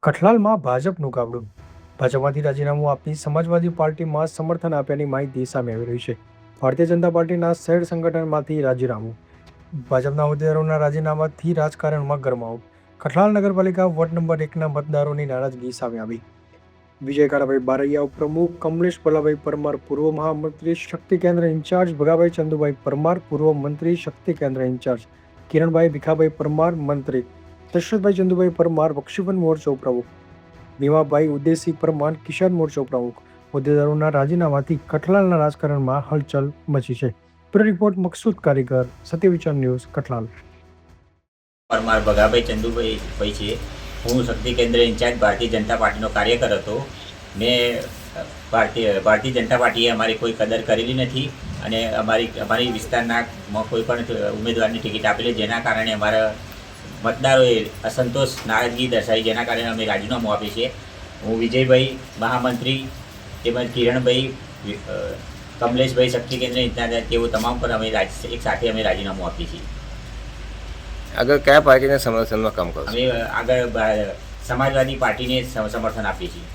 કઠલાલમાં ભાજપનું ગાબડું. ભાજપમાંથી રાજીનામું આપી સમાજવાદી પાર્ટીમાં સમર્થન આપ્યાની માહિતી સામે આવી રહી છે. ભારતીય જનતા પાર્ટીના શહેર સંગઠનમાંથી રાજીનામું. ભાજપના હોદ્દેદારોના રાજીનામાથી રાજકારણમાં ગરમાવો. કઠલાલ નગરપાલિકા વોર્ડ નંબર 1ના મતદારોની નારાજગી સામે આવી. વિજય કાળાભાઈ બારૈયા ઉપપ્રમુખ, કમલેશ ભલાભાઈ પરમાર પૂર્વ મહામંત્રી શક્તિ કેન્દ્ર ઇન્ચાર્જ, ભગાભાઈ ચંદુભાઈ પરમાર પૂર્વ મંત્રી શક્તિ કેન્દ્ર ઇન્ચાર્જ, કિરણભાઈ ભીખાભાઈ પરમાર મંત્રી, દશરથભાઈ ચંદુભાઈ પરમાર બક્ષીબંધ મોરચો પ્રમુખ, ભીમાભાઈ ઉદેસી પરમાર કિસાન મોરચો પ્રમુખ. હોદ્દેદારોના રાજીનામાથી કઠલાલના રાજકારણમાં હલચલ મચી છે. બ્યુરો રિપોર્ટ મકસૂદ કારીગર, સત્યવિચાર ન્યૂઝ, કઠલાલ. પરમાર ભગાભાઈ ચંદુભાઈ છે. હું શક્તિ કેન્દ્ર ઇન્ચાર્જ ભારતીય જનતા પાર્ટીનો કાર્યકર હતો. મેં ભારતીય જનતા પાર્ટીએ અમારી કોઈ કદર કરેલી નથી અને અમારી વિસ્તારના કોઈ પણ ઉમેદવારની ટિકિટ આપેલી, જેના કારણે અમારા મતદારોએ અસંતોષ, નારાજગી દર્શાવી, જેના કારણે અમે રાજીનામું આપીએ છીએ. હું વિજયભાઈ મહામંત્રી તેમજ કિરણભાઈ, કમલેશભાઈ શક્તિ કેન્દ્ર ઇન્ચાર્જ, તેઓ તમામ પર અમે એક સાથે અમે રાજીનામું આપીએ છીએ. આગળ કયા પાર્ટીના સમર્થનમાં કામ કરો? અમે આગળ સમાજવાદી પાર્ટીને સમર્થન આપીએ છીએ.